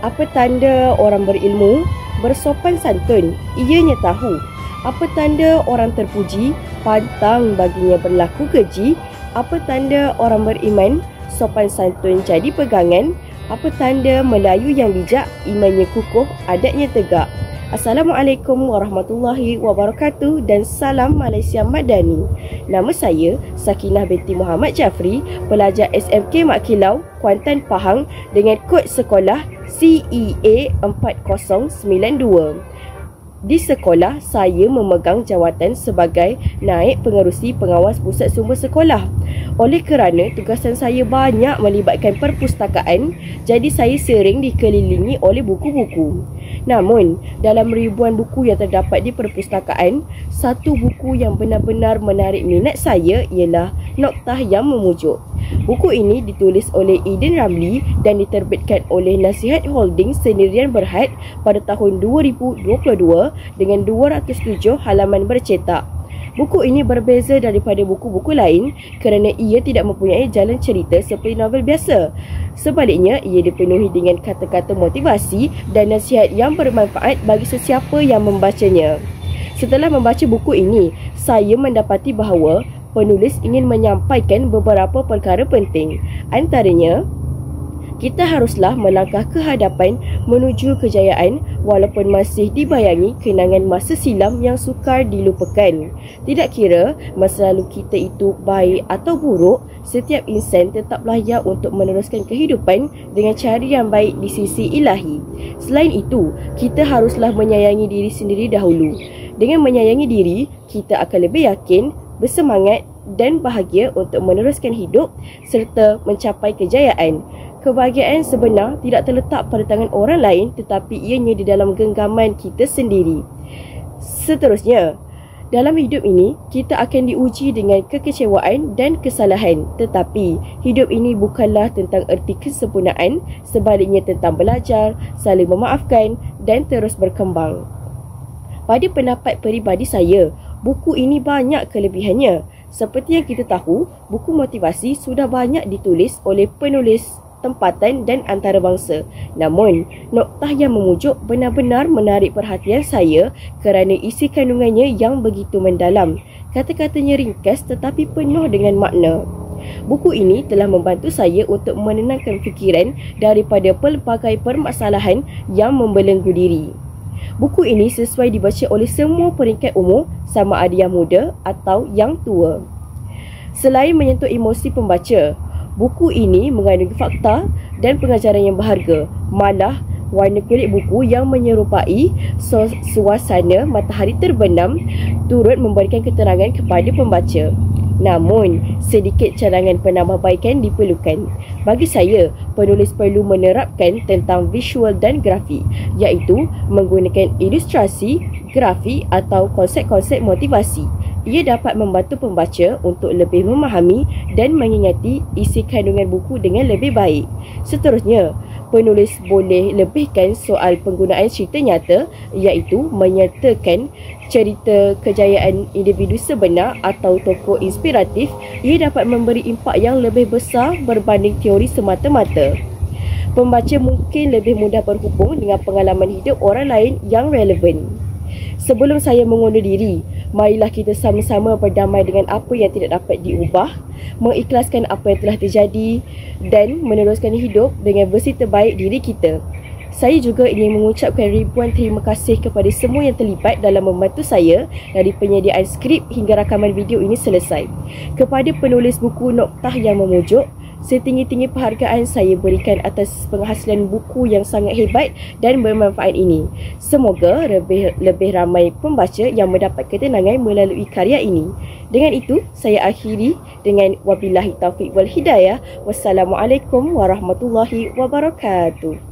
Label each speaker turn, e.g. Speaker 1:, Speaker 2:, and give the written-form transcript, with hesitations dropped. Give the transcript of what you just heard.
Speaker 1: Apa tanda orang berilmu, bersopan santun? Ianya tahu. Apa tanda orang terpuji, pantang baginya berlaku keji? Apa tanda orang beriman, sopan santun jadi pegangan? Apa tanda Melayu yang bijak, imannya kukuh, adatnya tegak? Assalamualaikum warahmatullahi wabarakatuh dan salam Malaysia Madani. Nama saya Sakinah binti Muhammad Jafri, pelajar SMK Mak Kilau, Kuantan, Pahang dengan kod sekolah CEA 4092. Di sekolah, saya memegang jawatan sebagai Naib Pengerusi Pengawas Pusat Sumber Sekolah. Oleh kerana tugasan saya banyak melibatkan perpustakaan, jadi saya sering dikelilingi oleh buku-buku. Namun, dalam ribuan buku yang terdapat di perpustakaan, satu buku yang benar-benar menarik minat saya ialah Noktah Yang Memujuk. Buku ini ditulis oleh Eden Ramli dan diterbitkan oleh Nasihat Holding Sendirian Berhad pada tahun 2022 dengan 207 halaman bercetak. Buku ini berbeza daripada buku-buku lain kerana ia tidak mempunyai jalan cerita seperti novel biasa. Sebaliknya, ia dipenuhi dengan kata-kata motivasi dan nasihat yang bermanfaat bagi sesiapa yang membacanya. Setelah membaca buku ini, saya mendapati bahawa penulis ingin menyampaikan beberapa perkara penting. Antaranya, kita haruslah melangkah ke hadapan menuju kejayaan walaupun masih dibayangi kenangan masa silam yang sukar dilupakan. Tidak kira masa lalu kita itu baik atau buruk, setiap insan tetap layak untuk meneruskan kehidupan dengan cara yang baik di sisi ilahi. Selain itu, kita haruslah menyayangi diri sendiri dahulu. Dengan menyayangi diri, kita akan lebih yakin, bersemangat dan bahagia untuk meneruskan hidup serta mencapai kejayaan. Kebahagiaan sebenar tidak terletak pada tangan orang lain tetapi ianya di dalam genggaman kita sendiri. Seterusnya, dalam hidup ini kita akan diuji dengan kekecewaan dan kesalahan, tetapi hidup ini bukanlah tentang erti kesempurnaan, sebaliknya tentang belajar, saling memaafkan dan terus berkembang. Pada pendapat peribadi saya, buku ini banyak kelebihannya. Seperti yang kita tahu, buku motivasi sudah banyak ditulis oleh penulis tempatan dan antarabangsa. Namun, Noktah Yang Memujuk benar-benar menarik perhatian saya kerana isi kandungannya yang begitu mendalam. Kata-katanya ringkas tetapi penuh dengan makna. Buku ini telah membantu saya untuk menenangkan fikiran daripada pelbagai permasalahan yang membelenggu diri. Buku ini sesuai dibaca oleh semua peringkat umur, sama ada yang muda atau yang tua. Selain menyentuh emosi pembaca, buku ini mengandungi fakta dan pengajaran yang berharga. Malah, warna kulit buku yang menyerupai suasana matahari terbenam turut memberikan keterangan kepada pembaca. Namun, sedikit cadangan penambahbaikan diperlukan. Bagi saya, penulis perlu menerapkan tentang visual dan grafik, iaitu menggunakan ilustrasi, grafik atau konsep-konsep motivasi. Ia dapat membantu pembaca untuk lebih memahami dan mengingati isi kandungan buku dengan lebih baik. Seterusnya, penulis boleh lebihkan soal penggunaan cerita nyata, iaitu menyertakan cerita kejayaan individu sebenar atau tokoh inspiratif. Ia dapat memberi impak yang lebih besar berbanding teori semata-mata. Pembaca mungkin lebih mudah berhubung dengan pengalaman hidup orang lain yang relevan. Sebelum saya mengundur diri, marilah kita sama-sama berdamai dengan apa yang tidak dapat diubah, mengikhlaskan apa yang telah terjadi dan meneruskan hidup dengan versi terbaik diri kita. Saya juga ingin mengucapkan ribuan terima kasih kepada semua yang terlibat dalam membantu saya dari penyediaan skrip hingga rakaman video ini selesai. Kepada penulis buku Noktah Yang Memujuk, setinggi-tinggi penghargaan saya berikan atas penghasilan buku yang sangat hebat dan bermanfaat ini. Semoga lebih ramai pembaca yang mendapat ketenangan melalui karya ini. Dengan itu, saya akhiri dengan wabillahi taufiq wal hidayah. Wassalamualaikum warahmatullahi wabarakatuh.